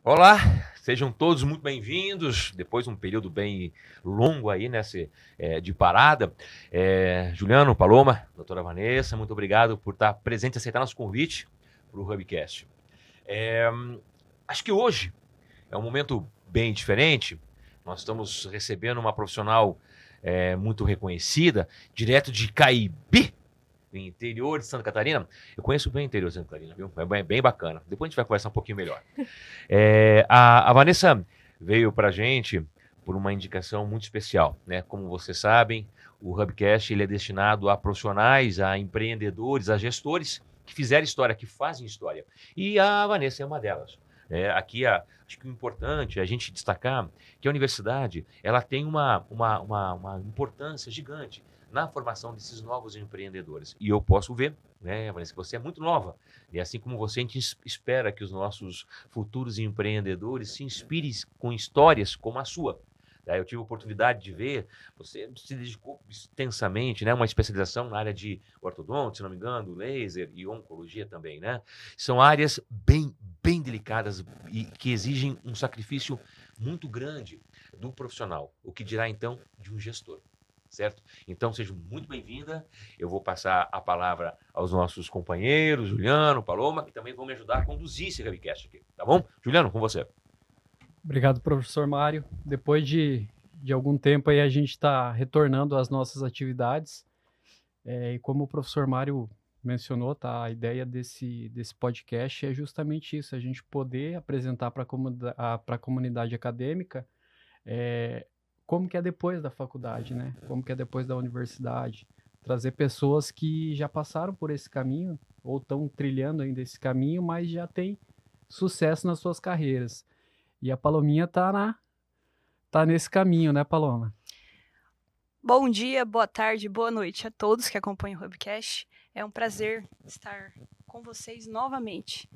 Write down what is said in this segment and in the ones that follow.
Olá, sejam todos muito bem-vindos. Depois de um período bem longo aí, de parada. Juliano, Paloma, doutora Vanessa, muito obrigado por estar presente e aceitar nosso convite para o Hubcast. Acho que hoje é um momento bem diferente. Nós estamos recebendo uma profissional muito reconhecida, direto de Caibi, no interior de Santa Catarina. Eu conheço bem o interior de Santa Catarina, viu? É bem bacana. Depois a gente vai conversar um pouquinho melhor. A Vanessa veio para a gente por uma indicação muito especial, né? Como vocês sabem, o Hubcast ele é destinado a profissionais, a empreendedores, a gestores que fizeram história, que fazem história. E a Vanessa é uma delas. Acho que o importante é a gente destacar que a universidade ela tem uma importância gigante na formação desses novos empreendedores. E eu posso ver, né, Vanessa, que você é muito nova. E assim como você, a gente espera que os nossos futuros empreendedores se inspirem com histórias como a sua. Eu tive a oportunidade de ver, você se dedicou extensamente, né, uma especialização na área de ortodonto, se não me engano, laser e oncologia também, né? São áreas bem delicadas e que exigem um sacrifício muito grande do profissional, o que dirá então de um gestor, certo? Então, seja muito bem-vinda. Eu vou passar a palavra aos nossos companheiros, Juliano, Paloma, que também vão me ajudar a conduzir esse webcast aqui, tá bom? Juliano, com você. Obrigado, professor Mário. Depois de algum tempo aí a gente está retornando às nossas atividades. E como o professor Mário mencionou, tá, a ideia desse podcast é justamente isso, a gente poder apresentar para a comunidade acadêmica como que é depois da faculdade, né? Como que é depois da universidade. Trazer pessoas que já passaram por esse caminho ou estão trilhando ainda esse caminho, mas já têm sucesso nas suas carreiras. E a Palominha tá nesse caminho, né, Paloma? Bom dia, boa tarde, boa noite a todos que acompanham o Hubcast. É um prazer estar com vocês novamente.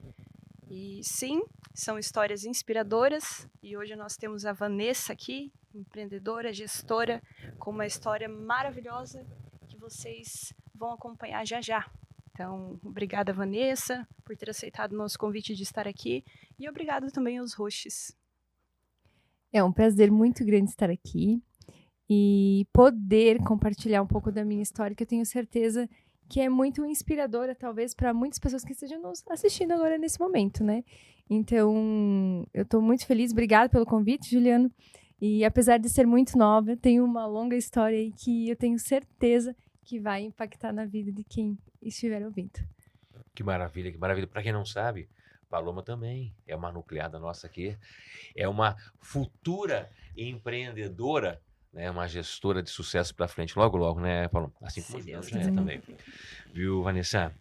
E sim, são histórias inspiradoras e hoje nós temos a Vanessa aqui, empreendedora, gestora, com uma história maravilhosa que vocês vão acompanhar já já. Então, obrigada, Vanessa, por ter aceitado o nosso convite de estar aqui e obrigado também aos hosts. É um prazer muito grande estar aqui e poder compartilhar um pouco da minha história, que eu tenho certeza que é muito inspiradora, talvez, para muitas pessoas que estejam nos assistindo agora nesse momento, né? Então, eu estou muito feliz. Obrigada pelo convite, Juliano. E apesar de ser muito nova, tenho uma longa história aí que eu tenho certeza que vai impactar na vida de quem estiver ouvindo. Que maravilha, que maravilha. Para quem não sabe, Paloma também é uma nucleada nossa aqui. É uma futura empreendedora, né? Uma gestora de sucesso para frente logo, logo, né, Paloma? Assim como Se Deus Deus já é quiser. também. Viu, Vanessa?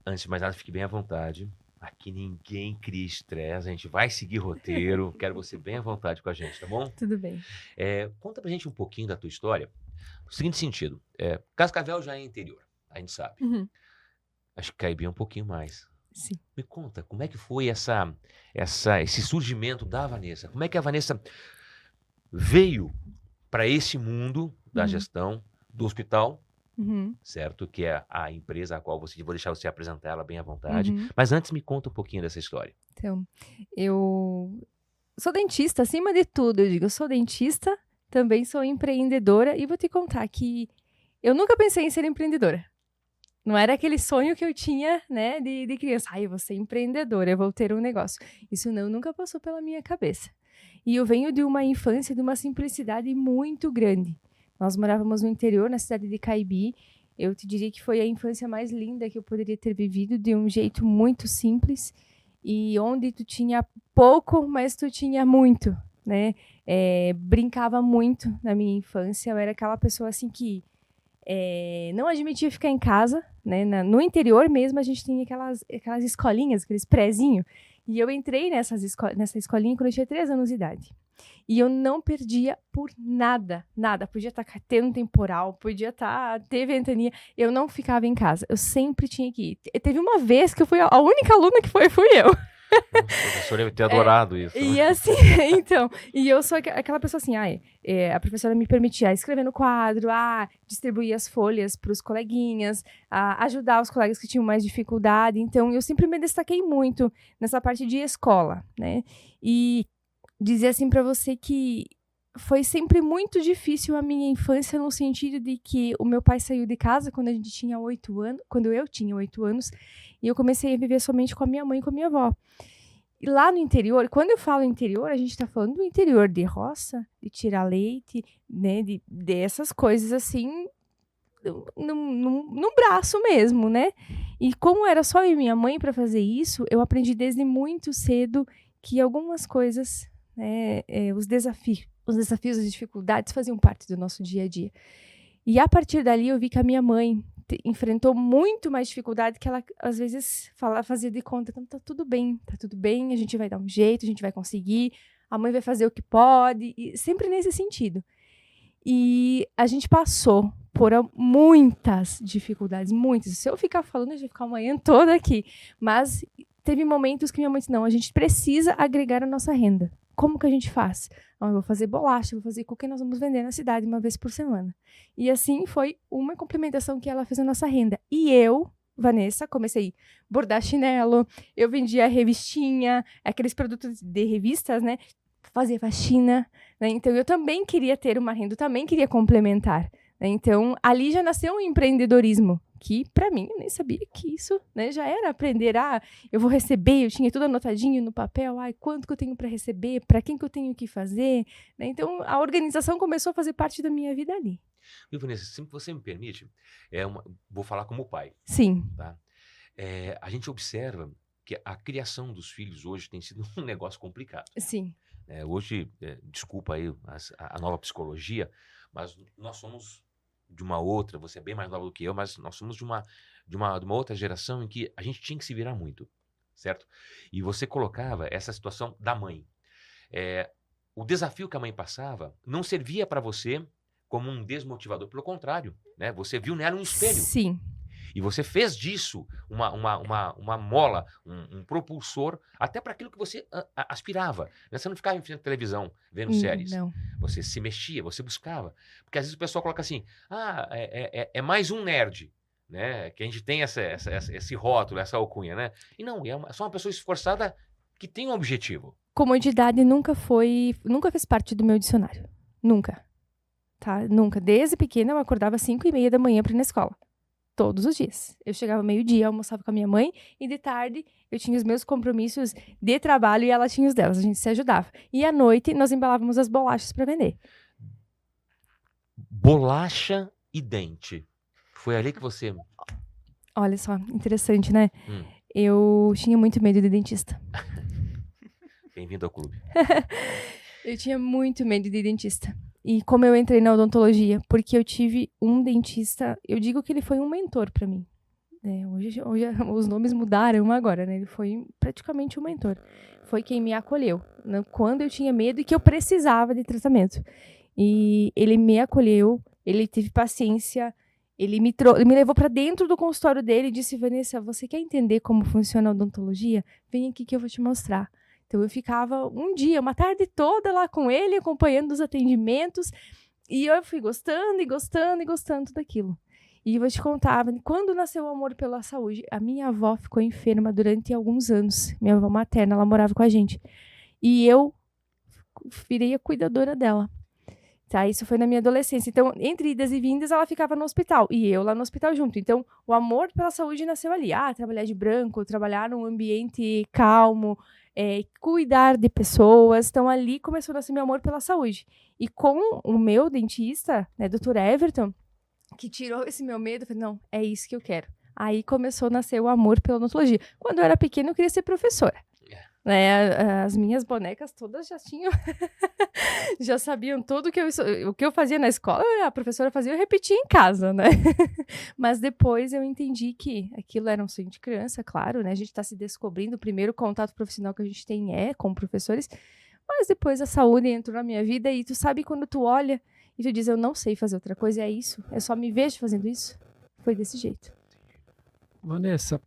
Antes de mais nada, fique bem à vontade. Aqui ninguém cria estresse, a gente vai seguir roteiro. Quero você bem à vontade com a gente, tá bom? Tudo bem. Conta pra gente um pouquinho da tua história. No seguinte sentido, Cascavel já é interior, a gente sabe. Uhum. Acho que Caibi é um pouquinho mais. Sim. Me conta, como é que foi esse surgimento da Vanessa? Como é que a Vanessa veio para esse mundo da gestão do hospital, certo? Que é a empresa a qual vou deixar você apresentar ela bem à vontade. Mas antes me conta um pouquinho dessa história. Então, eu sou dentista, acima de tudo, eu digo, eu sou dentista, também sou empreendedora e vou te contar que eu nunca pensei em ser empreendedora. Não era aquele sonho que eu tinha, né, de criança. Eu vou ser empreendedora, eu vou ter um negócio. Isso nunca passou pela minha cabeça. E eu venho de uma infância, de uma simplicidade muito grande. Nós morávamos no interior, na cidade de Caibi. Eu te diria que foi a infância mais linda que eu poderia ter vivido, de um jeito muito simples. E onde tu tinha pouco, mas tu tinha muito, né? Brincava muito na minha infância. Eu era aquela pessoa assim que não admitia ficar em casa, né? No interior mesmo a gente tinha aquelas escolinhas, aqueles prézinhos. E eu entrei nessa escolinha quando eu tinha 3 anos de idade. E eu não perdia por nada, nada. Podia estar tendo temporal, podia ter ventania. Eu não ficava em casa. Eu sempre tinha que ir. Teve uma vez que eu fui a única aluna que fui eu. O professor deve ter adorado isso. E né? assim, então, e eu sou aquela pessoa assim, a professora me permitia escrever no quadro, distribuir as folhas para os coleguinhas, ajudar os colegas que tinham mais dificuldade. Então, eu sempre me destaquei muito nessa parte de escola, né? E dizer assim para você que foi sempre muito difícil a minha infância no sentido de que o meu pai saiu de casa quando eu tinha 8 anos, e eu comecei a viver somente com a minha mãe e com a minha avó. E lá no interior, quando eu falo interior, a gente está falando do interior de roça, de tirar leite, né, dessas coisas assim, num braço mesmo, né? E como era só eu e minha mãe para fazer isso, eu aprendi desde muito cedo que algumas coisas, né, os desafios, as dificuldades faziam parte do nosso dia a dia. E a partir dali eu vi que a minha mãe enfrentou muito mais dificuldade que ela, às vezes, fazia de conta. Então, tá tudo bem, a gente vai dar um jeito, a gente vai conseguir, a mãe vai fazer o que pode, e sempre nesse sentido. E a gente passou por muitas dificuldades, muitas. Se eu ficar falando, a gente vai ficar a manhã toda aqui. Mas teve momentos que minha mãe disse, não, a gente precisa agregar a nossa renda. Como que a gente faz? Eu vou fazer bolacha, vou fazer cookie, nós vamos vender na cidade uma vez por semana. E assim foi uma complementação que ela fez na nossa renda. E eu, Vanessa, comecei a bordar chinelo, eu vendia revistinha, aqueles produtos de revistas, né? Fazia faxina, né? Então eu também queria ter uma renda, eu também queria complementar. Né? Então ali já nasceu um empreendedorismo, que para mim eu nem sabia que isso, né, já era aprender, eu vou receber, eu tinha tudo anotadinho no papel, quanto que eu tenho para receber, para quem que eu tenho que fazer, né? Então a organização começou a fazer parte da minha vida ali. E Vanessa, se você me permite, vou falar como pai. Sim. Tá? A gente observa que a criação dos filhos hoje tem sido um negócio complicado. Sim. Hoje, desculpa aí a nova psicologia, mas nós somos de uma outra, você é bem mais nova do que eu, mas nós somos de uma outra geração em que a gente tinha que se virar muito, certo? E você colocava essa situação da mãe. O desafio que a mãe passava não servia para você como um desmotivador, pelo contrário, né? Você viu nela um espelho. Sim. E você fez disso uma mola, um propulsor, até para aquilo que você aspirava. Você não ficava em frente à televisão, vendo séries. Não. Você se mexia, você buscava. Porque às vezes o pessoal coloca assim, é mais um nerd, né? Que a gente tem esse rótulo, essa alcunha, né? E não, é só uma pessoa esforçada que tem um objetivo. Comodidade nunca fez parte do meu dicionário. Nunca. Tá? Nunca. Desde pequena eu acordava às 5:30 da manhã para ir na escola. Todos os dias. Eu chegava meio-dia, almoçava com a minha mãe, e de tarde eu tinha os meus compromissos de trabalho e ela tinha os delas. A gente se ajudava. E à noite nós embalávamos as bolachas para vender. Bolacha e dente. Foi ali que você... Olha só, interessante, né? Eu tinha muito medo de dentista. Bem-vindo ao clube. Eu tinha muito medo de dentista. E como eu entrei na odontologia, porque eu tive um dentista, eu digo que ele foi um mentor para mim. Hoje os nomes mudaram agora, né? Ele foi praticamente um mentor. Foi quem me acolheu, né? Quando eu tinha medo e que eu precisava de tratamento. E ele me acolheu, ele teve paciência, ele me levou para dentro do consultório dele e disse, Vanessa, você quer entender como funciona a odontologia? Vem aqui que eu vou te mostrar. Então, eu ficava uma tarde toda lá com ele, acompanhando os atendimentos, e eu fui gostando daquilo. E eu vou te contar, quando nasceu o amor pela saúde, a minha avó ficou enferma durante alguns anos. Minha avó materna, ela morava com a gente. E eu virei a cuidadora dela. Tá, isso foi na minha adolescência. Então, entre idas e vindas, ela ficava no hospital. E eu lá no hospital junto. Então, o amor pela saúde nasceu ali. Trabalhar de branco, trabalhar num ambiente calmo, cuidar de pessoas. Então, ali começou a nascer meu amor pela saúde. E com o meu dentista, né, Dr. Everton, que tirou esse meu medo, eu falei, não, é isso que eu quero. Aí começou a nascer o amor pela odontologia. Quando eu era pequena, eu queria ser professora. As minhas bonecas todas já tinham, já sabiam tudo o que eu fazia na escola, a professora fazia, eu repetia em casa, né? Mas depois eu entendi que aquilo era um sonho de criança, claro, né? A gente está se descobrindo, o primeiro contato profissional que a gente tem com professores, mas depois a saúde entrou na minha vida e tu sabe quando tu olha e tu diz, eu não sei fazer outra coisa, é isso? Eu só me vejo fazendo isso? Foi desse jeito. Vanessa,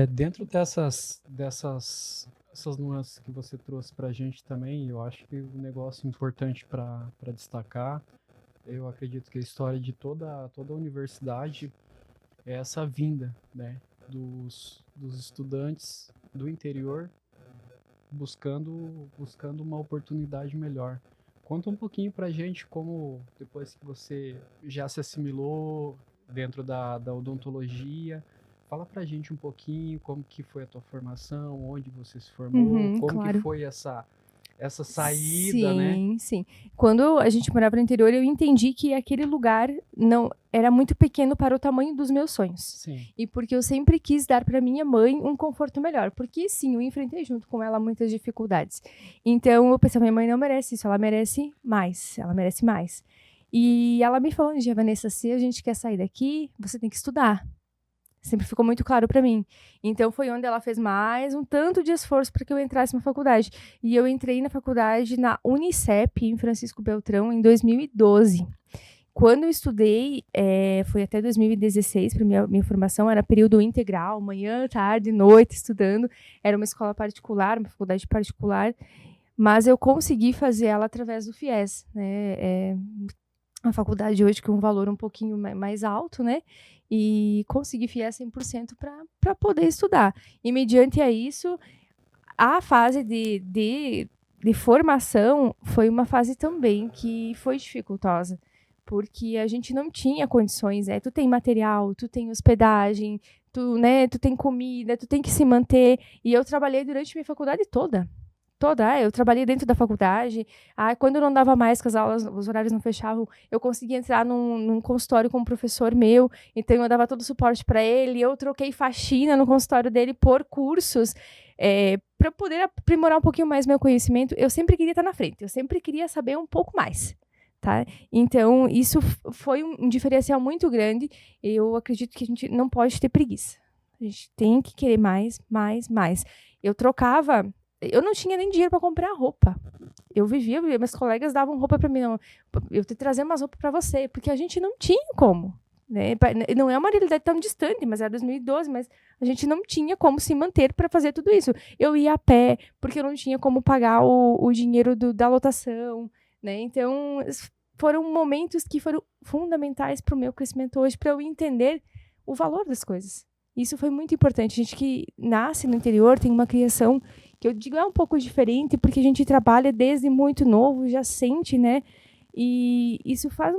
Dentro essas nuances que você trouxe para a gente também, eu acho que um negócio importante para destacar, eu acredito que a história de toda a universidade é essa vinda, né, dos estudantes do interior buscando uma oportunidade melhor. Conta um pouquinho pra gente como, depois que você já se assimilou dentro da odontologia, fala pra gente um pouquinho como que foi a tua formação, onde você se formou, Uhum, como que claro. foi essa saída, né? Sim, sim. Quando a gente morava no interior, eu entendi que aquele lugar não era muito pequeno para o tamanho dos meus sonhos. Sim. E porque eu sempre quis dar para minha mãe um conforto melhor. Porque sim, eu enfrentei junto com ela muitas dificuldades. Então eu pensei, minha mãe não merece isso, ela merece mais. Ela merece mais. E ela me falou um dia, Vanessa, se a gente quer sair daqui, você tem que estudar. Sempre ficou muito claro para mim. Então foi onde ela fez mais um tanto de esforço para que eu entrasse na faculdade. E eu entrei na faculdade na Unicep, em Francisco Beltrão, em 2012. Quando eu estudei, foi até 2016, para minha formação, era período integral, manhã, tarde, noite, estudando. Era uma escola particular, uma faculdade particular, mas eu consegui fazer ela através do FIES, né? A faculdade hoje com um valor um pouquinho mais alto, né? E consegui FIES 100% para poder estudar. E mediante a isso, a fase de formação foi uma fase também que foi dificultosa, porque a gente não tinha condições, né? Tu tem material, tu tem hospedagem, tu tem comida, tu tem que se manter. E eu trabalhei durante minha faculdade toda. Eu trabalhei dentro da faculdade. Quando não dava mais, que as aulas, os horários não fechavam, eu conseguia entrar num consultório com um professor meu, então eu dava todo o suporte para ele. Eu troquei faxina no consultório dele por cursos, para poder aprimorar um pouquinho mais meu conhecimento. Eu sempre queria estar na frente, eu sempre queria saber um pouco mais. Tá? Então, isso foi um diferencial muito grande. Eu acredito que a gente não pode ter preguiça. A gente tem que querer mais, mais, mais. Eu não tinha nem dinheiro para comprar roupa. Eu vivia, meus colegas davam roupa para mim. Não, eu te trazer umas roupas para você, porque a gente não tinha como. Né? Não é uma realidade tão distante, mas era 2012, mas a gente não tinha como se manter para fazer tudo isso. Eu ia a pé, porque eu não tinha como pagar o dinheiro da lotação. Né? Então, foram momentos que foram fundamentais para o meu crescimento hoje, para eu entender o valor das coisas. Isso foi muito importante. A gente que nasce no interior tem uma criação que eu digo é um pouco diferente, porque a gente trabalha desde muito novo, já sente, né? E isso faz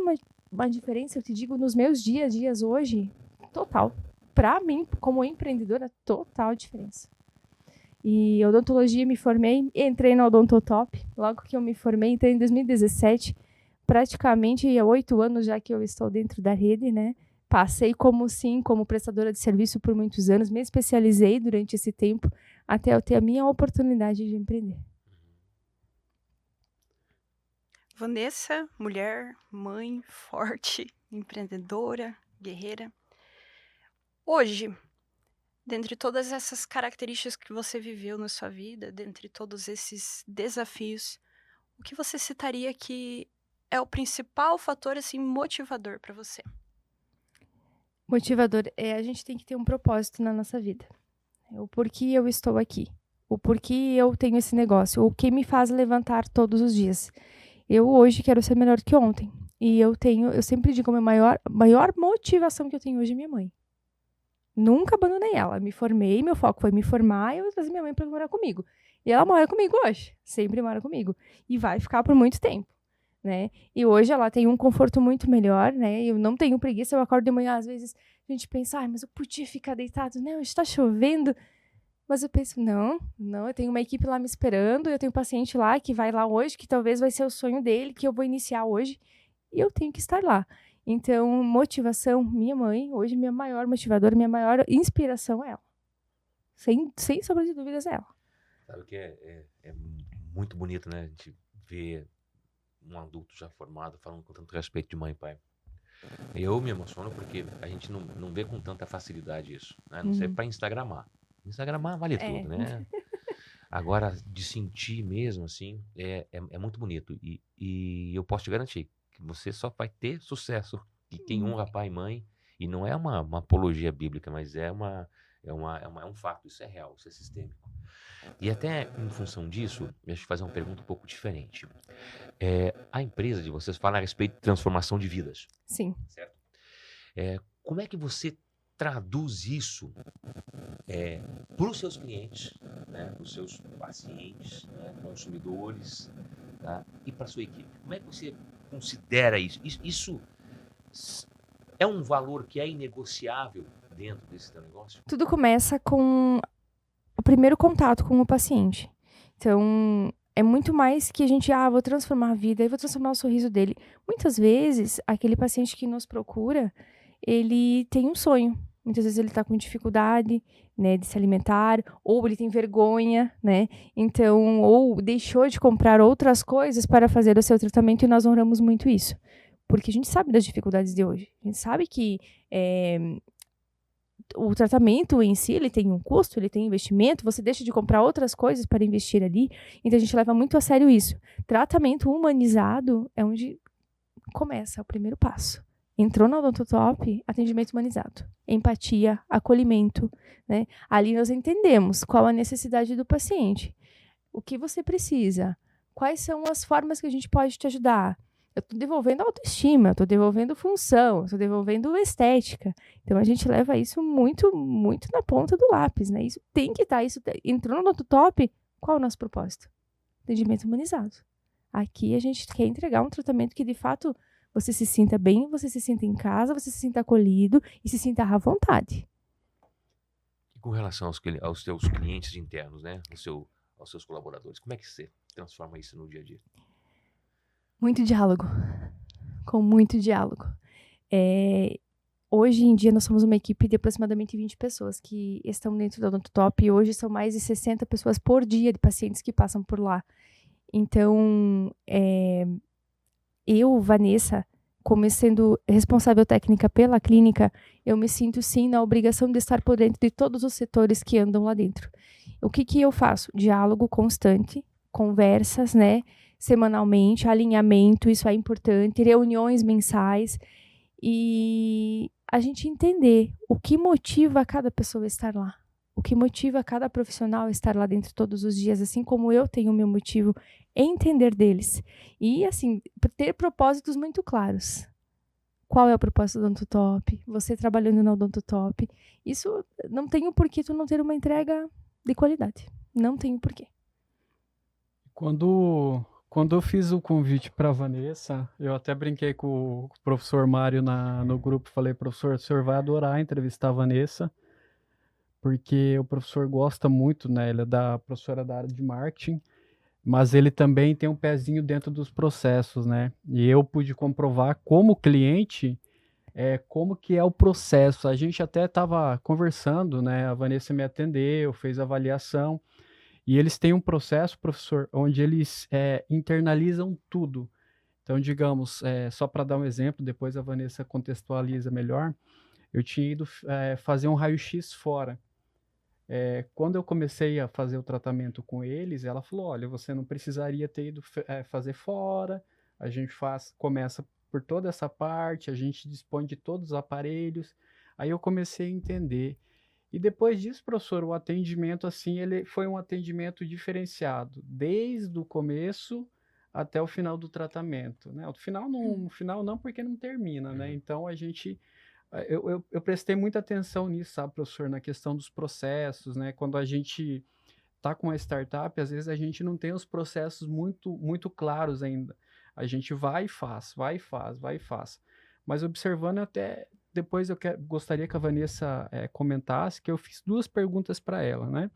uma diferença, eu te digo, nos meus dias hoje, total. Para mim, como empreendedora, total diferença. E odontologia me formei, entrei na Odontotop, logo que eu me formei, entrei em 2017, praticamente há 8 anos já que eu estou dentro da rede, né? Passei como prestadora de serviço por muitos anos, me especializei durante esse tempo até eu ter a minha oportunidade de empreender. Vanessa, mulher, mãe, forte, empreendedora, guerreira. Hoje, dentre todas essas características que você viveu na sua vida, dentre todos esses desafios, o que você citaria que é o principal fator assim motivador para você? Motivador a gente tem que ter um propósito na nossa vida. O porquê eu estou aqui. O porquê eu tenho esse negócio. O que me faz levantar todos os dias. Eu hoje quero ser melhor que ontem. E eu sempre digo, a maior motivação que eu tenho hoje é minha mãe. Nunca abandonei ela. Me formei, meu foco foi me formar e eu trazer minha mãe para morar comigo. E ela mora comigo hoje. Sempre mora comigo. E vai ficar por muito tempo. Né? E hoje ela tem um conforto muito melhor, né? Eu não tenho preguiça, eu acordo de manhã, às vezes a gente pensa, mas eu podia ficar deitado, né? Está chovendo. Mas eu penso, não, eu tenho uma equipe lá me esperando, eu tenho um paciente lá que vai lá hoje, que talvez vai ser o sonho dele, que eu vou iniciar hoje, e eu tenho que estar lá. Então, motivação, minha mãe, hoje minha maior motivadora, minha maior inspiração é ela. Sem sombra de dúvidas é ela. Sabe o que é muito bonito, né? A gente vê um adulto já formado falando com tanto respeito de mãe e pai. Eu me emociono porque a gente não vê com tanta facilidade isso, né? Não serve para instagramar. Instagramar vale tudo, né? Agora, de sentir mesmo, assim, é muito bonito. E eu posso te garantir que você só vai ter sucesso de quem honra pai e mãe. E não é uma apologia bíblica, mas é É um fato, isso é real, isso é sistêmico. E até em função disso, deixa eu fazer uma pergunta um pouco diferente. A empresa de vocês fala a respeito de transformação de vidas, Sim. certo? Como é que você traduz isso para os seus clientes, né, para os seus pacientes, né, consumidores, tá, e para a sua equipe? Como é que você considera isso? Isso é um valor que é inegociável dentro desse teu negócio? Tudo começa com o primeiro contato com o paciente. Então, é muito mais que a gente, vou transformar a vida, eu vou transformar o sorriso dele. Muitas vezes, aquele paciente que nos procura, ele tem um sonho. Muitas vezes ele está com dificuldade, né, de se alimentar, ou ele tem vergonha, né? Então, ou deixou de comprar outras coisas para fazer o seu tratamento, e nós honramos muito isso. Porque a gente sabe das dificuldades de hoje. A gente sabe que o tratamento em si, ele tem um custo, ele tem investimento, você deixa de comprar outras coisas para investir ali. Então, a gente leva muito a sério isso. Tratamento humanizado é onde começa, é o primeiro passo. Entrou na Odontotop, atendimento humanizado. Empatia, acolhimento, né? Ali nós entendemos qual a necessidade do paciente. O que você precisa? Quais são as formas que a gente pode te ajudar? Eu estou devolvendo autoestima, eu estou devolvendo função, eu estou devolvendo estética. Então, a gente leva isso muito, muito na ponta do lápis, né? Isso tem que estar, entrou no Odontotop, qual é o nosso propósito? Atendimento humanizado. Aqui a gente quer entregar um tratamento que, de fato, você se sinta bem, você se sinta em casa, você se sinta acolhido e se sinta à vontade. E com relação aos teus clientes internos, né? Aos seus colaboradores, como é que você transforma isso no dia a dia? Muito diálogo. Com muito diálogo. Hoje em dia, nós somos uma equipe de aproximadamente 20 pessoas que estão dentro da Odontotop, e hoje são mais de 60 pessoas por dia de pacientes que passam por lá. Então, eu, Vanessa, como sendo responsável técnica pela clínica, eu me sinto, sim, na obrigação de estar por dentro de todos os setores que andam lá dentro. O que eu faço? Diálogo constante, conversas, né, semanalmente, alinhamento, isso é importante, reuniões mensais, e a gente entender o que motiva cada pessoa a estar lá. O que motiva cada profissional a estar lá dentro todos os dias, assim como eu tenho o meu motivo, entender deles. E, assim, ter propósitos muito claros. Qual é o propósito do Odontotop? Você trabalhando na Odontotop. Isso não tem o porquê tu não ter uma entrega de qualidade. Não tem o porquê. Quando eu fiz o convite para a Vanessa, eu até brinquei com o professor Mário no grupo. Falei, professor, o senhor vai adorar entrevistar a Vanessa, porque o professor gosta muito, né? Ele é professora da área de marketing, mas ele também tem um pezinho dentro dos processos, né? E eu pude comprovar como cliente, como que é o processo. A gente até estava conversando, né? A Vanessa me atendeu, fez a avaliação, e eles têm um processo, professor, onde eles internalizam tudo. Então, digamos, só para dar um exemplo, depois a Vanessa contextualiza melhor, eu tinha ido fazer um raio-x fora. Quando eu comecei a fazer o tratamento com eles, ela falou, olha, você não precisaria ter ido fazer fora, a gente começa por toda essa parte, a gente dispõe de todos os aparelhos. Aí eu comecei a entender. E depois disso, professor, o atendimento, assim, ele foi um atendimento diferenciado, desde o começo até o final do tratamento, né? No final não, porque não termina, né? Então, a gente... Eu prestei muita atenção nisso, sabe, professor, na questão dos processos, né? Quando a gente está com uma startup, às vezes a gente não tem os processos muito, muito claros ainda. A gente vai e faz. Mas observando até... Depois gostaria que a Vanessa comentasse, que eu fiz 2 perguntas para ela, né?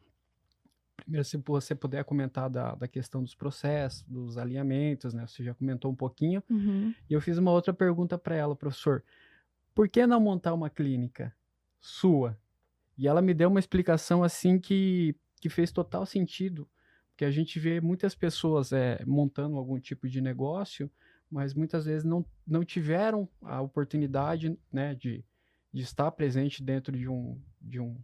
Primeiro, se você puder comentar da questão dos processos, dos alinhamentos, né? Você já comentou um pouquinho. Uhum. E eu fiz uma outra pergunta para ela, professor. Por que não montar uma clínica sua? E ela me deu uma explicação assim que fez total sentido, porque a gente vê muitas pessoas montando algum tipo de negócio, mas muitas vezes não tiveram a oportunidade, né, de estar presente dentro de um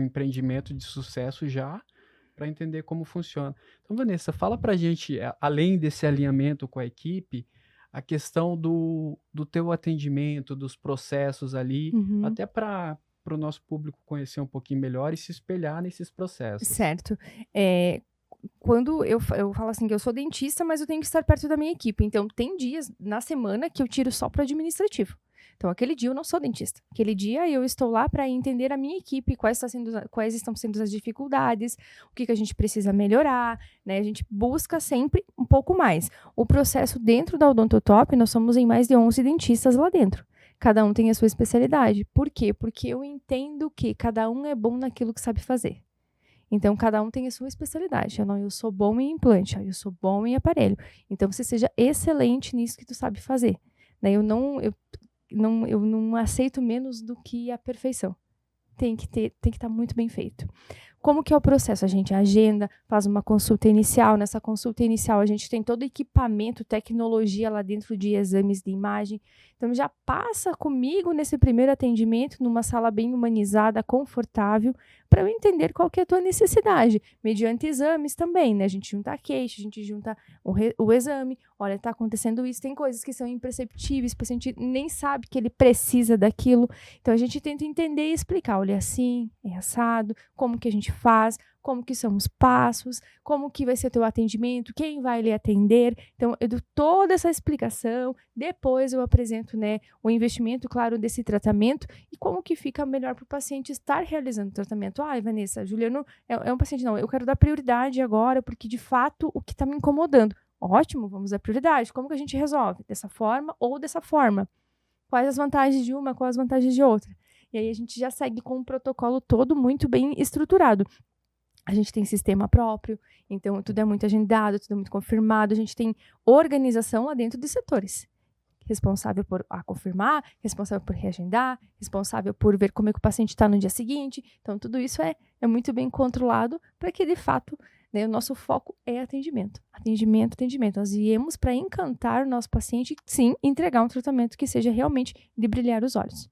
empreendimento de sucesso já, para entender como funciona. Então, Vanessa, fala para a gente, além desse alinhamento com a equipe, a questão do teu atendimento, dos processos ali, Uhum. até para para o nosso público conhecer um pouquinho melhor e se espelhar nesses processos. Certo. Quando eu falo assim que eu sou dentista, mas eu tenho que estar perto da minha equipe. Então, tem dias na semana que eu tiro só para o administrativo. Então, aquele dia eu não sou dentista. Aquele dia eu estou lá para entender a minha equipe, quais estão sendo as dificuldades, o que a gente precisa melhorar, né? A gente busca sempre um pouco mais. O processo dentro da Odontotop, nós somos em mais de 11 dentistas lá dentro. Cada um tem a sua especialidade. Por quê? Porque eu entendo que cada um é bom naquilo que sabe fazer. Então, cada um tem a sua especialidade. Eu sou bom em implante, eu sou bom em aparelho. Então, você seja excelente nisso que tu sabe fazer. Né? Eu não aceito menos do que a perfeição. Tem que estar muito bem feito. Como que é o processo? A gente agenda, faz uma consulta inicial. Nessa consulta inicial, a gente tem todo o equipamento, tecnologia lá dentro de exames de imagem. Então, já passa comigo nesse primeiro atendimento, numa sala bem humanizada, confortável, para eu entender qual que é a tua necessidade. Mediante exames também, né? A gente junta a queixa, a gente junta o exame. Olha, está acontecendo isso. Tem coisas que são imperceptíveis, o paciente nem sabe que ele precisa daquilo. Então, a gente tenta entender e explicar. Olha, assim, é assado, como que a gente faz, como que são os passos, como que vai ser teu atendimento, quem vai lhe atender. Então, eu dou toda essa explicação, depois eu apresento, né, o investimento, claro, desse tratamento e como que fica melhor para o paciente estar realizando o tratamento. Vanessa, Juliano é um paciente, não, eu quero dar prioridade agora, porque de fato o que está me incomodando. Ótimo, vamos dar prioridade. Como que a gente resolve? Dessa forma ou dessa forma? Quais as vantagens de uma, quais as vantagens de outra? E aí a gente já segue com um protocolo todo muito bem estruturado. A gente tem sistema próprio, então tudo é muito agendado, tudo é muito confirmado. A gente tem organização lá dentro dos setores. Responsável por confirmar, responsável por reagendar, responsável por ver como é que o paciente está no dia seguinte. Então, tudo isso é muito bem controlado para que, de fato, né, o nosso foco é atendimento. Atendimento. Nós viemos para encantar o nosso paciente, sim, entregar um tratamento que seja realmente de brilhar os olhos.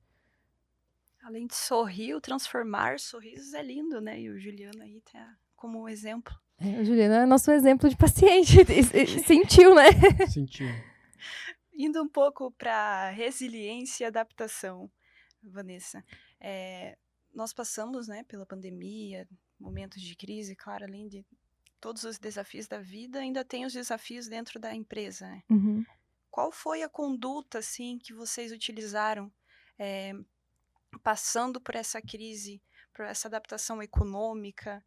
Além de sorrir, o transformar sorrisos é lindo, né? E o Juliano aí tá como um exemplo. O Juliano é nosso exemplo de paciente. Sentiu, né? Sentiu. Indo um pouco para resiliência e adaptação, Vanessa. Nós passamos, né, pela pandemia, momentos de crise, claro, além de todos os desafios da vida, ainda tem os desafios dentro da empresa. Né? Uhum. Qual foi a conduta, assim, que vocês utilizaram passando por essa crise, por essa adaptação econômica?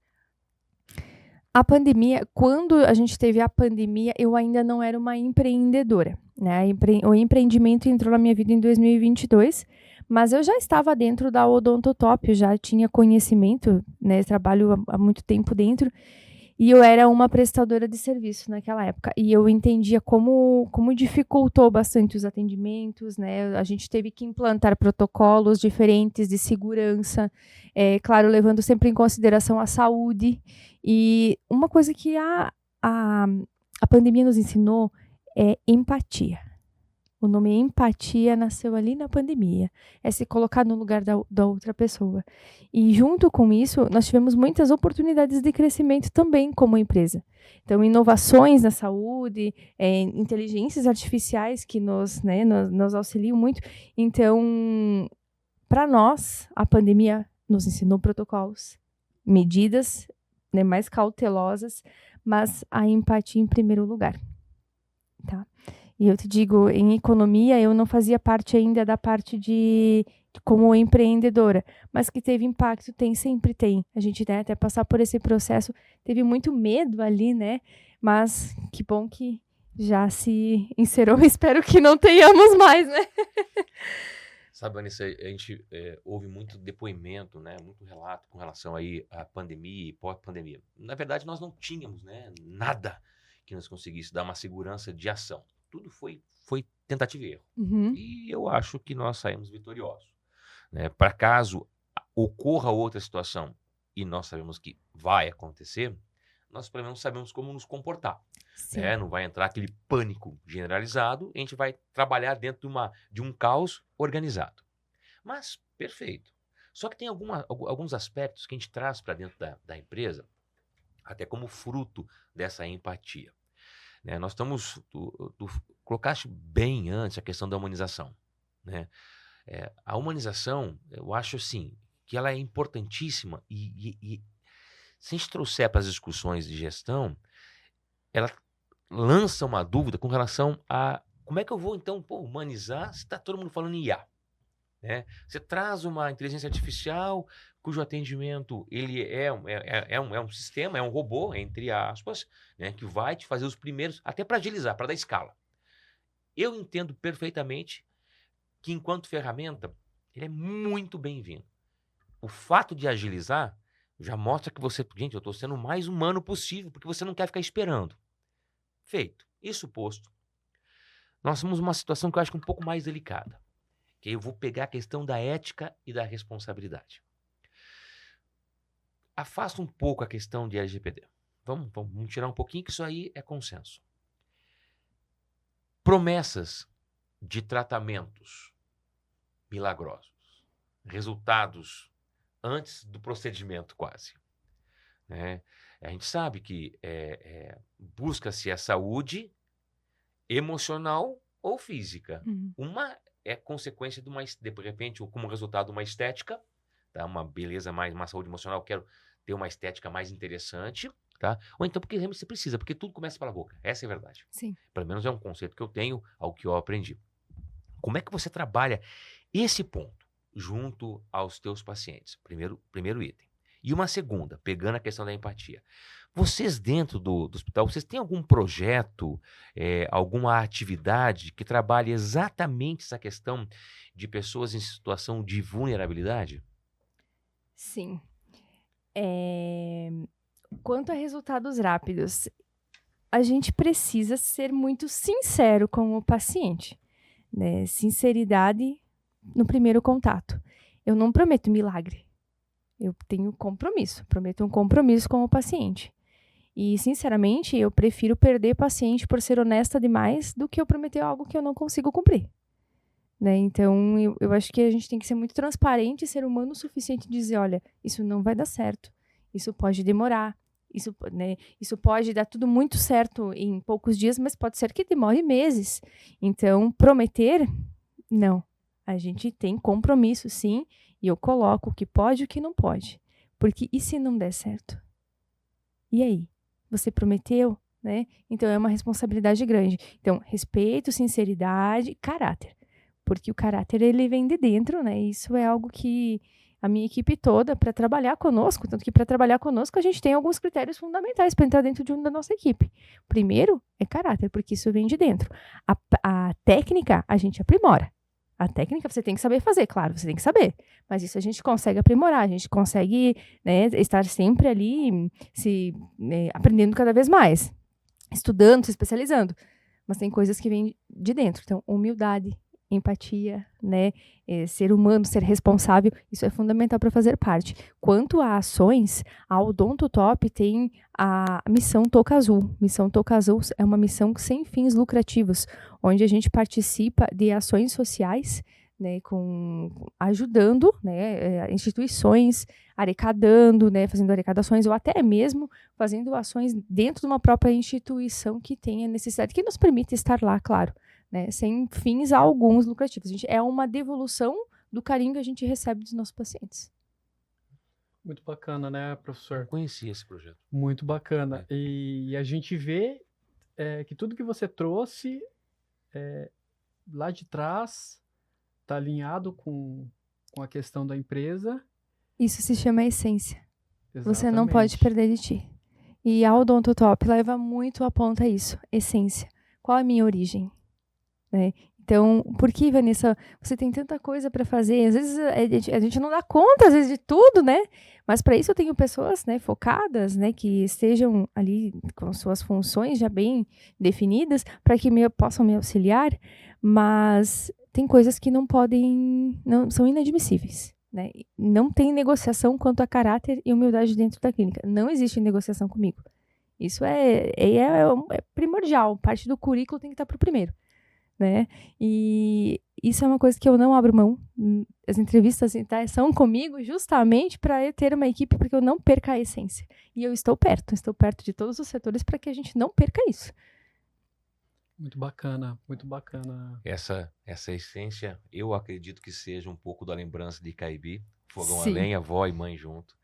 A pandemia, quando a gente teve a pandemia, eu ainda não era uma empreendedora, né? O empreendimento entrou na minha vida em 2022, mas eu já estava dentro da Odontotop, eu já tinha conhecimento, né? Trabalho há muito tempo dentro, e eu era uma prestadora de serviço naquela época, e eu entendia como dificultou bastante os atendimentos, né? A gente teve que implantar protocolos diferentes de segurança, claro, levando sempre em consideração a saúde. E uma coisa que a pandemia nos ensinou é empatia. O nome empatia nasceu ali na pandemia. É se colocar no lugar da outra pessoa. E junto com isso, nós tivemos muitas oportunidades de crescimento também como empresa. Então, inovações na saúde, inteligências artificiais que nos auxiliam muito. Então, para nós, a pandemia nos ensinou protocolos, medidas, né, mais cautelosas, mas a empatia em primeiro lugar. Tá? E eu te digo, em economia, eu não fazia parte ainda da parte de como empreendedora, mas que teve impacto, sempre tem. A gente, né, até passar por esse processo, teve muito medo ali, né? Mas que bom que já se encerrou. Espero que não tenhamos mais, né? Sabe, Vanessa, a gente ouve muito depoimento, né, muito relato com relação aí à pandemia e pós-pandemia. Na verdade, nós não tínhamos, né, nada que nos conseguisse dar uma segurança de ação. Tudo foi tentativa e erro. Uhum. E eu acho que nós saímos vitoriosos. Né? Para caso ocorra outra situação e nós sabemos que vai acontecer, nós pelo menos sabemos como nos comportar. Né? Não vai entrar aquele pânico generalizado, a gente vai trabalhar dentro de um caos organizado. Mas, perfeito. Só que tem alguns aspectos que a gente traz para dentro da empresa, até como fruto dessa empatia. Né? Nós estamos... Tu colocaste bem antes a questão da humanização. Né? A humanização, eu acho assim, que ela é importantíssima e se a gente trouxer para as discussões de gestão, ela lança uma dúvida com relação a como é que eu vou, então, humanizar se está todo mundo falando em IA. Né? Você traz uma inteligência artificial cujo atendimento ele é um sistema, é um robô, entre aspas, né, que vai te fazer os primeiros, até para agilizar, para dar escala. Eu entendo perfeitamente que, enquanto ferramenta, ele é muito bem-vindo. O fato de agilizar já mostra que você... Gente, eu estou sendo o mais humano possível, porque você não quer ficar esperando. Feito. Isso posto, nós temos uma situação que eu acho que é um pouco mais delicada. Que aí eu vou pegar a questão da ética e da responsabilidade. Afasta um pouco a questão de LGPD. Vamos tirar um pouquinho, que isso aí é consenso. Promessas de tratamentos milagrosos. Resultados antes do procedimento, quase. Né? A gente sabe que busca-se a saúde emocional ou física. Uma é consequência de repente, como resultado de uma estética, tá? Uma beleza mais, uma saúde emocional, eu quero ter uma estética mais interessante, tá? Ou então porque realmente você precisa, porque tudo começa pela boca. Essa é a verdade. Sim. Pelo menos é um conceito que eu tenho, algo que eu aprendi. Como é que você trabalha esse ponto junto aos teus pacientes? Primeiro item. E uma segunda, pegando a questão da empatia. Vocês dentro do hospital, vocês têm algum projeto, alguma atividade que trabalhe exatamente essa questão de pessoas em situação de vulnerabilidade? Sim. Quanto a resultados rápidos, a gente precisa ser muito sincero com o paciente. Né? Sinceridade no primeiro contato. Eu não prometo milagre. Eu tenho compromisso. Prometo um compromisso com o paciente. E, sinceramente, eu prefiro perder paciente por ser honesta demais do que eu prometer algo que eu não consigo cumprir. Né? Então, eu acho que a gente tem que ser muito transparente e ser humano o suficiente de dizer, olha, isso não vai dar certo, isso pode demorar, isso pode dar tudo muito certo em poucos dias, mas pode ser que demore meses. Então, prometer, não. A gente tem compromisso, sim, e eu coloco o que pode e o que não pode. Porque e se não der certo? E aí? Você prometeu, né? Então, é uma responsabilidade grande. Então, respeito, sinceridade, caráter. Porque o caráter, ele vem de dentro, né? Isso é algo que a minha equipe toda, para trabalhar conosco, tanto que para trabalhar conosco, a gente tem alguns critérios fundamentais para entrar dentro da nossa equipe. Primeiro, é caráter, porque isso vem de dentro. A técnica, a gente aprimora. A técnica você tem que saber fazer, claro, você tem que saber. Mas isso a gente consegue aprimorar, a gente consegue, né, estar sempre ali, aprendendo cada vez mais. Estudando, se especializando. Mas tem coisas que vêm de dentro. Então, humildade, empatia, né, ser humano, ser responsável, isso é fundamental para fazer parte. Quanto a ações, a Odontotop tem a missão Toca Azul. Missão Toca Azul é uma missão sem fins lucrativos, onde a gente participa de ações sociais, né, ajudando, né, instituições, arrecadando, né, fazendo arrecadações, ou até mesmo fazendo ações dentro de uma própria instituição que tenha necessidade, que nos permite estar lá, claro. Né, sem fins alguns lucrativos. É uma devolução do carinho que a gente recebe dos nossos pacientes. Muito bacana, né, professor? Eu conheci esse projeto. Muito bacana. E a gente vê que tudo que você trouxe lá de trás está alinhado com a questão da empresa. Isso se chama essência. Exatamente. Você não pode perder de ti. E a Odontotop leva muito a ponta isso, essência. Qual é a minha origem? Né? Então, por que, Vanessa, você tem tanta coisa para fazer? Às vezes a gente não dá conta, às vezes, de tudo, né? Mas para isso eu tenho pessoas, né, focadas, né, que estejam ali com suas funções já bem definidas para que possam me auxiliar, mas tem coisas que não são inadmissíveis. Né? Não tem negociação quanto a caráter e humildade dentro da clínica. Não existe negociação comigo. Isso é primordial. Parte do currículo tem que estar para o primeiro. Né? E isso é uma coisa que eu não abro mão. As entrevistas são comigo justamente para ter uma equipe, porque eu não perca a essência. E eu estou perto de todos os setores para que a gente não perca isso. Muito bacana, muito bacana. Essa essência, eu acredito que seja um pouco da lembrança de Caibi, fogão a Sim. lenha, avó e mãe junto.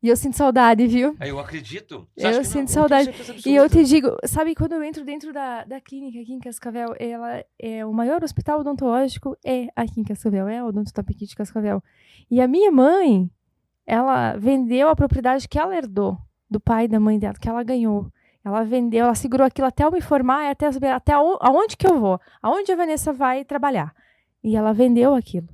E eu sinto saudade, viu? Aí eu acredito. Você Eu acha que não? sinto Eu saudade. tenho certeza E eu absoluta. te digo, sabe, quando eu entro dentro da clínica aqui em Cascavel, ela é o maior hospital odontológico aqui em Cascavel, é o Odontotop aqui de Cascavel. E a minha mãe, ela vendeu a propriedade que ela herdou do pai e da mãe dela, que ela ganhou. Ela vendeu, ela segurou aquilo até eu me formar, até saber aonde que eu vou, aonde a Vanessa vai trabalhar. E ela vendeu aquilo.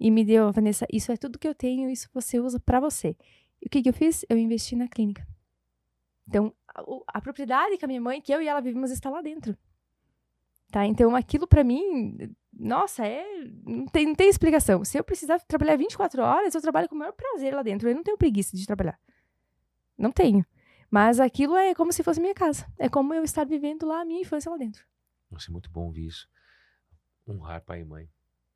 E me deu, Vanessa, isso é tudo que eu tenho, isso você usa pra você. E o que eu fiz? Eu investi na clínica. Então, a propriedade que a minha mãe, que eu e ela vivimos, está lá dentro. Tá? Então, aquilo pra mim, nossa, não tem explicação. Se eu precisar trabalhar 24 horas, eu trabalho com o maior prazer lá dentro. Eu não tenho preguiça de trabalhar. Não tenho. Mas aquilo é como se fosse minha casa. É como eu estar vivendo lá a minha infância lá dentro. Nossa, é muito bom ouvir isso. Honrar pai e mãe.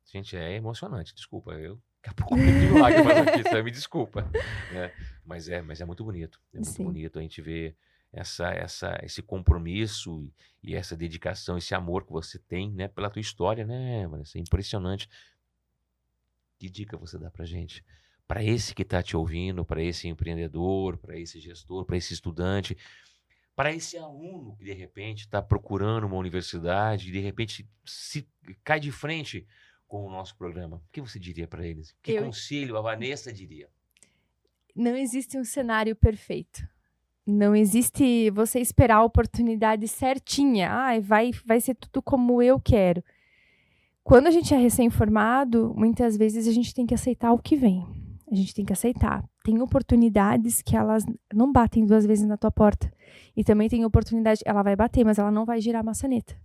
Gente, é emocionante, desculpa. Daqui a pouco eu tenho lágrimas aqui, você me desculpa. Né? Mas é muito bonito. É muito Sim. bonito a gente ver esse compromisso e essa dedicação, esse amor que você tem, né, pela tua história, né, Vanessa? É impressionante. Que dica você dá pra gente? Para esse que está te ouvindo, para esse empreendedor, para esse gestor, para esse estudante, para esse aluno que de repente está procurando uma universidade e de repente se cai de frente com o nosso programa, o que você diria para eles? Que conselho a Vanessa diria? Não existe um cenário perfeito. Não existe você esperar a oportunidade certinha. Vai ser tudo como eu quero. Quando a gente é recém-formado, muitas vezes a gente tem que aceitar o que vem. A gente tem que aceitar. Tem oportunidades que elas não batem 2 vezes na tua porta. E também tem oportunidade, ela vai bater, mas ela não vai girar a maçaneta.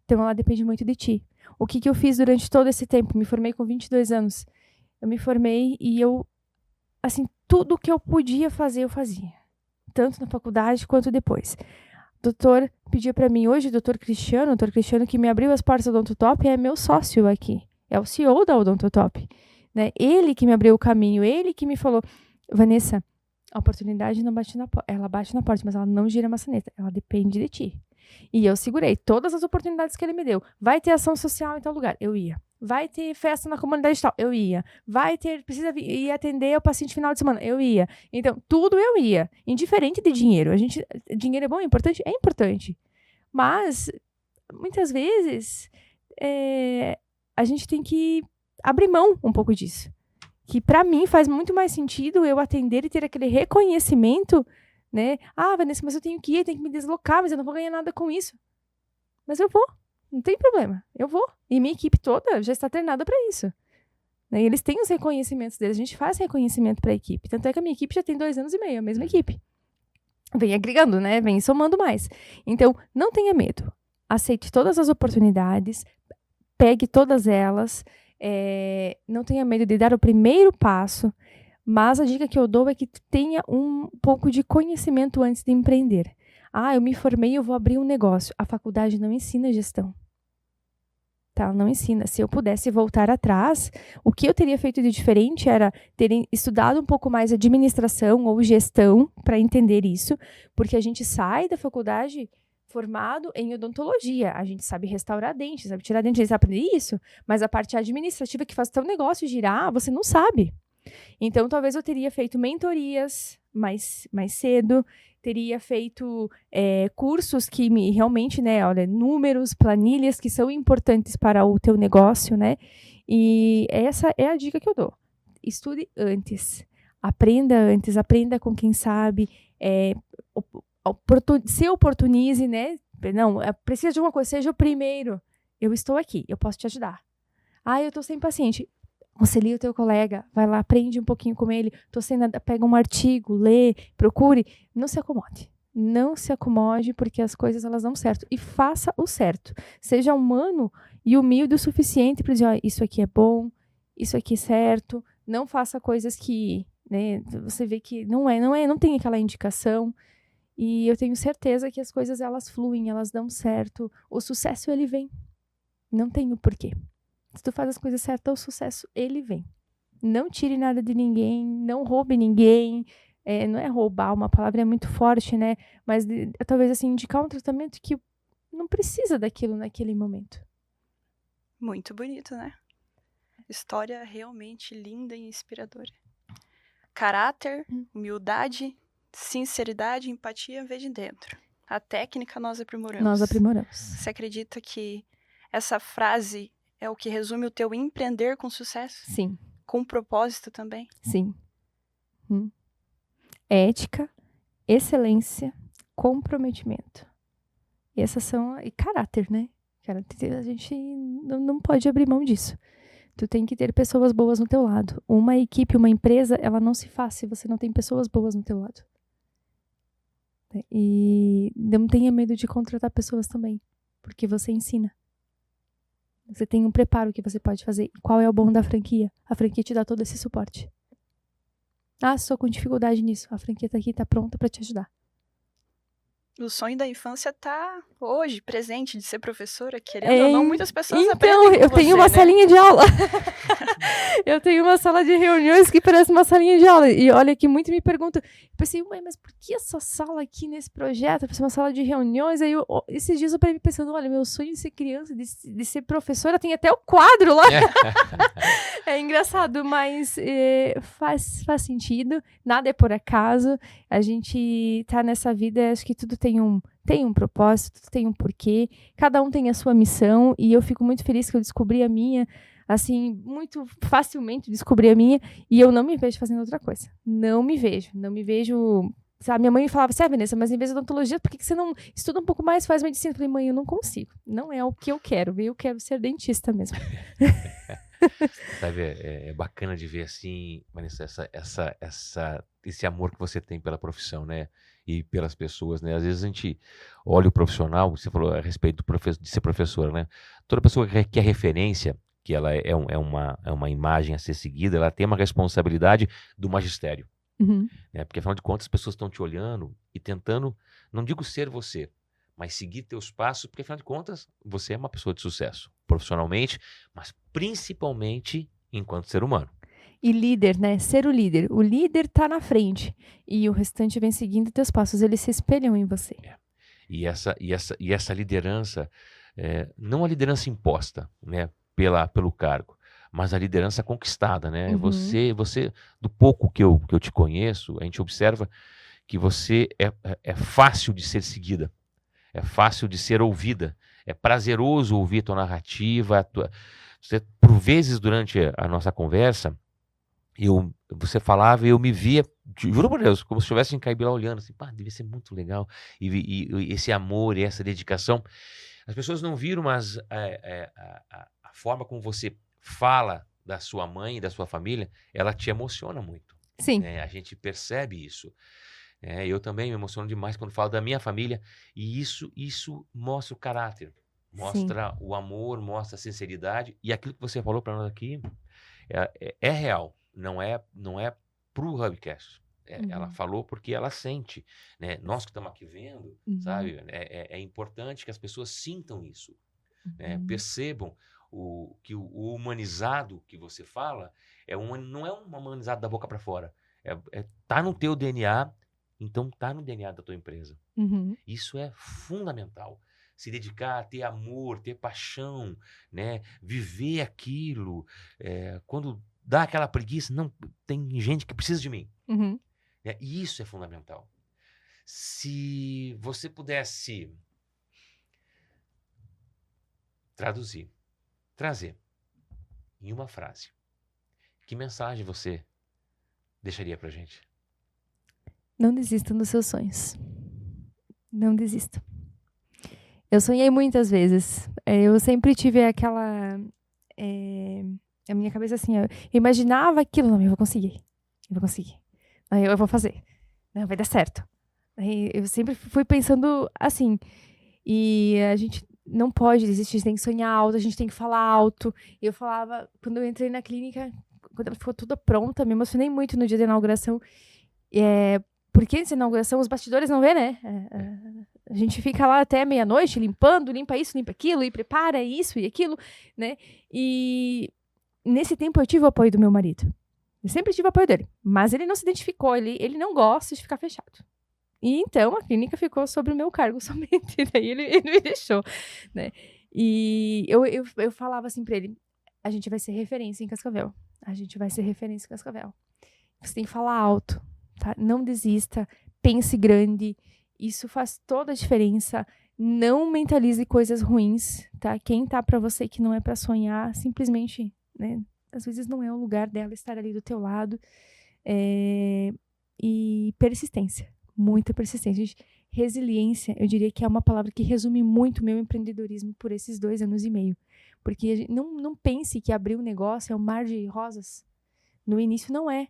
Então, ela depende muito de ti. O que eu fiz durante todo esse tempo? Me formei com 22 anos. Eu me formei e assim, tudo que eu podia fazer, eu fazia. Tanto na faculdade quanto depois. O doutor pediu para mim hoje, o doutor Cristiano, que me abriu as portas do Odontotop, é meu sócio aqui. É o CEO da Odontotop. Né? Ele que me abriu o caminho, ele que me falou, Vanessa, a oportunidade não bate na porta. Ela bate na porta, mas ela não gira a maçaneta. Ela depende de ti. E eu segurei todas as oportunidades que ele me deu. Vai ter ação social em tal lugar? Eu ia. Vai ter festa na comunidade tal? Eu ia. Precisa ir atender o paciente final de semana? Eu ia. Então, tudo eu ia. Indiferente de dinheiro. Dinheiro é bom? É importante? É importante. Mas, muitas vezes, a gente tem que abrir mão um pouco disso. Que, para mim, faz muito mais sentido eu atender e ter aquele reconhecimento, né? Vanessa, mas eu tenho que me deslocar, mas eu não vou ganhar nada com isso. Mas eu vou. Não tem problema. Eu vou. E minha equipe toda já está treinada para isso. Né? E eles têm os reconhecimentos deles. A gente faz reconhecimento para a equipe. Tanto é que a minha equipe já tem 2 anos e meio, a mesma equipe. Vem agregando, né? Vem somando mais. Então, não tenha medo. Aceite todas as oportunidades. Pegue todas elas. Não tenha medo de dar o primeiro passo. Mas a dica que eu dou é que tenha um pouco de conhecimento antes de empreender. Eu me formei, eu vou abrir um negócio. A faculdade não ensina gestão. Tá? Ela não ensina. Se eu pudesse voltar atrás, o que eu teria feito de diferente era ter estudado um pouco mais administração ou gestão para entender isso, porque a gente sai da faculdade formado em odontologia. A gente sabe restaurar dentes, sabe tirar dente, a gente sabe aprender isso, mas a parte administrativa que faz teu negócio girar, você não sabe. Então, talvez eu teria feito mentorias mais cedo, teria feito cursos que realmente, né, olha, números, planilhas que são importantes para o teu negócio, né? E essa é a dica que eu dou. Estude antes. Aprenda com quem sabe, se oportunize, né? Não, precisa de uma coisa, seja o primeiro. Eu estou aqui, eu posso te ajudar. Eu estou sem paciente. Auxilia o teu colega, vai lá, aprende um pouquinho com ele, pega um artigo, lê, procure. Não se acomode. Não se acomode, porque as coisas elas dão certo. E faça o certo. Seja humano e humilde o suficiente para dizer, isso aqui é bom, isso aqui é certo. Não faça coisas que, né, você vê que não tem aquela indicação. E eu tenho certeza que as coisas elas fluem, elas dão certo. O sucesso ele vem. Não tem o porquê. Se tu faz as coisas certas, o sucesso, ele vem. Não tire nada de ninguém, não roube ninguém. Não é roubar, uma palavra é muito forte, né? Mas talvez assim, indicar um tratamento que não precisa daquilo naquele momento. Muito bonito, né? História realmente linda e inspiradora. caráter, humildade, sinceridade, empatia vem de dentro. A técnica nós aprimoramos. Nós aprimoramos. Você acredita que essa frase é o que resume o teu empreender com sucesso? Sim, Com propósito também? sim. Ética, excelência, comprometimento. E essas são... E caráter, né? Caráter, a gente não pode abrir mão disso. Tu tem que ter pessoas boas no teu lado. Uma equipe, uma empresa, ela não se faz se você não tem pessoas boas no teu lado. E não tenha medo de contratar pessoas também, porque você ensina. Você tem um preparo que você pode fazer. Qual é o bom da franquia? A franquia te dá todo esse suporte. Ah, estou com dificuldade nisso. A franquia tá aqui, tá pronta para te ajudar. O sonho da infância tá hoje, presente, de ser professora, querendo ou não, muitas pessoas aprendem Então, eu com tenho você, uma né? salinha de aula. Eu tenho uma sala de reuniões que parece uma salinha de aula. E olha que muito me perguntam. Eu pensei, mas por que essa sala aqui nesse projeto? Parece uma sala de reuniões. Aí, esses dias eu parei pensando, olha, meu sonho de ser criança, de ser professora, tem até o quadro lá. É engraçado, mas faz sentido. Nada é por acaso. A gente tá nessa vida, acho que tudo tem um propósito, tudo tem um porquê. Cada um tem a sua missão. E eu fico muito feliz que eu descobri a minha. Assim, muito facilmente descobri a minha. E eu não me vejo fazendo outra coisa. Não me vejo. Sabe, minha mãe falava assim, Vanessa, mas em vez de odontologia, por que você não estuda um pouco mais, faz medicina? Eu falei, mãe, eu não consigo. Não é o que eu quero. Eu quero ser dentista mesmo. Sabe, é bacana de ver assim, Vanessa, esse amor que você tem pela profissão, né? E pelas pessoas, né? Às vezes a gente olha o profissional, você falou a respeito de ser professora, né? Toda pessoa que é referência, que ela é uma imagem a ser seguida, ela tem uma responsabilidade do magistério. Uhum. Né? Porque afinal de contas as pessoas estão te olhando e tentando, não digo ser você, mas seguir teus passos, porque afinal de contas você é uma pessoa de sucesso, profissionalmente, mas principalmente enquanto ser humano. E líder, né? Ser o líder. O líder tá na frente e o restante vem seguindo teus passos. Eles se espelham em você. E essa liderança, não a liderança imposta, né, pelo cargo, mas a liderança conquistada, né? Uhum. Você, do pouco que eu te conheço, a gente observa que você é fácil de ser seguida, é fácil de ser ouvida, é prazeroso ouvir tua narrativa. Você, por vezes, durante a nossa conversa, você falava e eu me via, juro por Deus, como se estivesse em Caibirá olhando, assim, pá, devia ser muito legal, e esse amor e essa dedicação. As pessoas não viram, mas a forma como você fala da sua mãe e da sua família, ela te emociona muito. Sim. A gente percebe isso. Eu também me emociono demais quando falo da minha família, e isso mostra o caráter, mostra o amor, mostra a sinceridade, e aquilo que você falou para nós aqui é real, não é pro Hubcast. Ela falou porque ela sente, né? Nós que estamos aqui vendo, sabe? É importante que as pessoas sintam isso, né? Percebam que o humanizado que você fala não é um humanizado da boca para fora, tá no teu DNA, então tá no DNA da tua empresa. Isso é fundamental. Se dedicar, ter amor, ter paixão, né? Viver aquilo. Quando dá aquela preguiça, não, tem gente que precisa de mim. E isso é fundamental. Se você pudesse trazer em uma frase, que mensagem você deixaria pra gente? Não desistam dos seus sonhos. Não desistam. Eu sonhei muitas vezes. Eu sempre tive aquela... a minha cabeça assim, eu imaginava aquilo, não, eu vou conseguir. Aí eu vou fazer. Não, vai dar certo. Aí eu sempre fui pensando assim. E a gente não pode desistir, a gente tem que sonhar alto, a gente tem que falar alto. E eu falava, quando eu entrei na clínica, quando ela ficou toda pronta, me emocionei muito no dia da inauguração. Porque essa inauguração, os bastidores não vê, né? A gente fica lá até meia-noite limpando, limpa isso, limpa aquilo, e prepara isso e aquilo, né? E nesse tempo eu tive o apoio do meu marido. Eu sempre tive o apoio dele. Mas ele não se identificou, ele não gosta de ficar fechado. E então a clínica ficou sobre o meu cargo somente. Daí ele me deixou, né? E eu falava assim pra ele, a gente vai ser referência em Cascavel. A gente vai ser referência em Cascavel. você tem que falar alto, tá? Não desista, pense grande, isso faz toda a diferença. Não mentalize coisas ruins, tá? Quem tá pra você que não é pra sonhar, simplesmente, né? Às vezes não é o lugar dela estar ali do teu lado. E persistência, muita persistência. Gente, resiliência, eu diria que é uma palavra que resume muito o meu empreendedorismo por esses 2 anos e meio. Porque não pense que abrir um negócio é um mar de rosas. No início não é.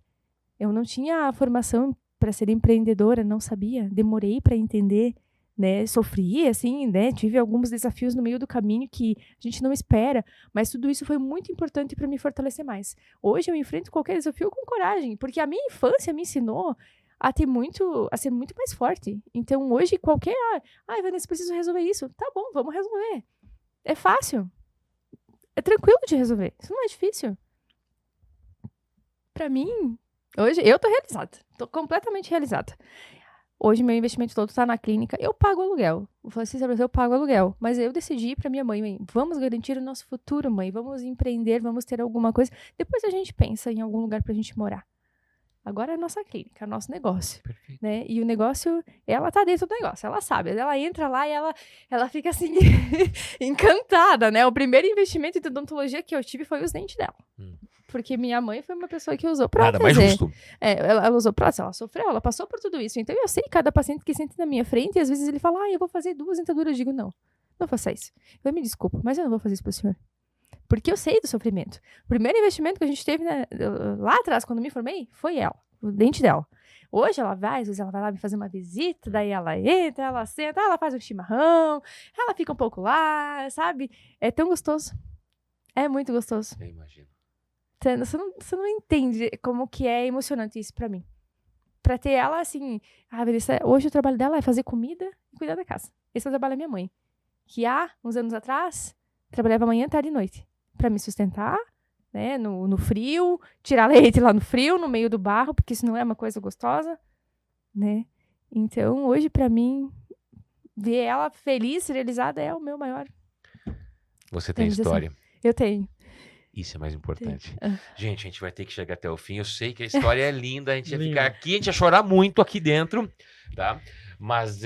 Eu não tinha a formação para ser empreendedora, não sabia. Demorei para entender, né? Sofri, assim, né? Tive alguns desafios no meio do caminho que a gente não espera, mas tudo isso foi muito importante para me fortalecer mais. Hoje eu enfrento qualquer desafio com coragem, porque a minha infância me ensinou a ser muito mais forte. Então hoje qualquer, Vanessa, preciso resolver isso. Tá bom, vamos resolver. É fácil. É tranquilo de resolver. Isso não é difícil. Para mim, hoje eu tô realizada. Tô completamente realizada. Hoje meu investimento todo tá na clínica. Eu pago aluguel. Eu falei assim, eu pago aluguel. Mas eu decidi pra minha mãe, vamos garantir o nosso futuro, mãe. Vamos empreender, vamos ter alguma coisa. Depois a gente pensa em algum lugar pra gente morar. Agora é a nossa clínica, é o nosso negócio. Perfeito. Né? E o negócio, ela tá dentro do negócio, ela sabe. Ela entra lá e ela fica assim, encantada, né? O primeiro investimento de odontologia que eu tive foi os dentes dela. Porque minha mãe foi uma pessoa que usou prótese. Nada mais justo. Ela usou prótese, ela sofreu, ela passou por tudo isso. Então eu sei cada paciente que senta na minha frente e às vezes ele fala, eu vou fazer 2 dentaduras. Eu digo, não faça isso. Eu me desculpo, mas eu não vou fazer isso pro senhor. Porque eu sei do sofrimento. O primeiro investimento que a gente teve lá atrás, quando me formei, foi ela, o dente dela. Hoje ela vai, às vezes ela vai lá me fazer uma visita, daí ela entra, ela senta, ela faz um chimarrão, ela fica um pouco lá, sabe? É tão gostoso. É muito gostoso. Eu imagino. Você não entende como que é emocionante isso pra mim. Pra ter ela, assim... Vanessa, hoje o trabalho dela é fazer comida e cuidar da casa. Esse é o trabalho da minha mãe. Que há uns anos atrás, trabalhava manhã, tarde e noite. Pra me sustentar, né? No frio. Tirar leite lá no frio, no meio do barro. Porque isso não é uma coisa gostosa. Né? Então, hoje, pra mim... Ver ela feliz, realizada, é o meu maior... Você tem história. Eu tenho. Isso é mais importante. Gente, a gente vai ter que chegar até o fim. Eu sei que a história é linda, a gente ia ficar aqui, a gente ia chorar muito aqui dentro, tá? Mas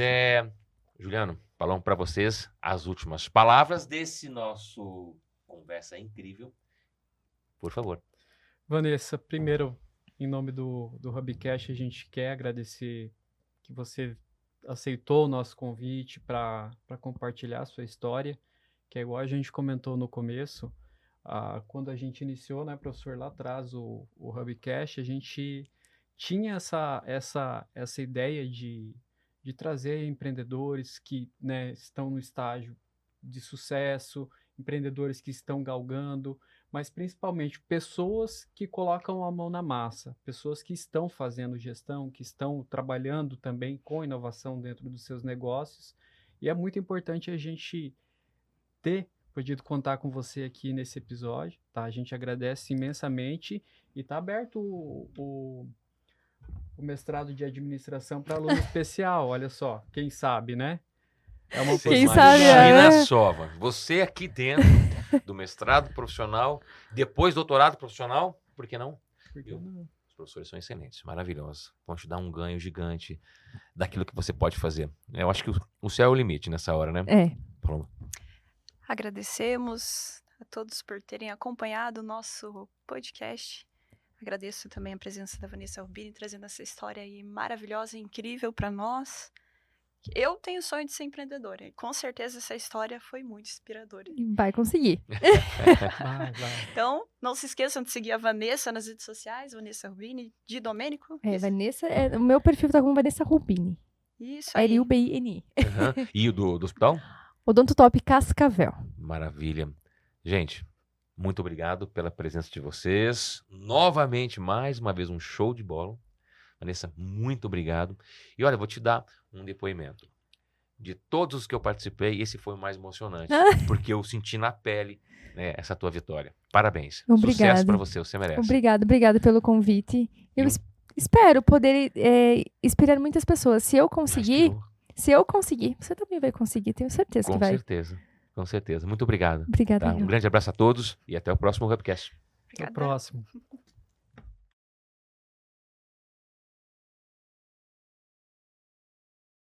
Juliano, falamos para vocês as últimas palavras desse nosso conversa incrível. Por favor. Vanessa, primeiro, em nome do Hubcast, a gente quer agradecer que você aceitou o nosso convite para compartilhar a sua história, que é igual a gente comentou no começo. Quando a gente iniciou, né, professor, lá atrás, o Hubcast, a gente tinha essa ideia de trazer empreendedores que, né, estão no estágio de sucesso, empreendedores que estão galgando, mas principalmente pessoas que colocam a mão na massa, pessoas que estão fazendo gestão, que estão trabalhando também com inovação dentro dos seus negócios. E é muito importante a gente ter podido contar com você aqui nesse episódio, tá? A gente agradece imensamente e tá aberto o mestrado de administração para aluno especial, olha só, quem sabe, né? É uma Quem sabe, Imagina só, você aqui dentro do mestrado profissional, depois doutorado profissional, por que não? Os professores são excelentes, maravilhosos, vão te dar um ganho gigante daquilo que você pode fazer. Eu acho que o céu é o limite nessa hora, né? Paloma. Agradecemos a todos por terem acompanhado o nosso podcast. Agradeço também a presença da Vanessa Rubini, trazendo essa história aí maravilhosa e incrível para nós. Eu tenho o sonho de ser empreendedora e com certeza essa história foi muito inspiradora. Vai conseguir. Vai. Então, não se esqueçam de seguir a Vanessa nas redes sociais, Vanessa Rubini, de Domênico. Vanessa, o meu perfil tá como Vanessa Rubini. Isso aí. Rubini. E o do hospital? Odontotop Cascavel. Maravilha. Gente, muito obrigado pela presença de vocês. Novamente, mais uma vez, um show de bola. Vanessa, muito obrigado. E olha, vou te dar um depoimento. De todos os que eu participei, esse foi o mais emocionante. Porque eu senti na pele, né, essa tua vitória. Parabéns. Obrigada. Sucesso para você merece. Obrigada pelo convite. Eu espero poder inspirar muitas pessoas. Se eu conseguir, você também vai conseguir. Tenho certeza que vai. Com certeza. Muito obrigado. Obrigada. Tá? Um grande abraço a todos e até o próximo Hubcast. Até o próximo.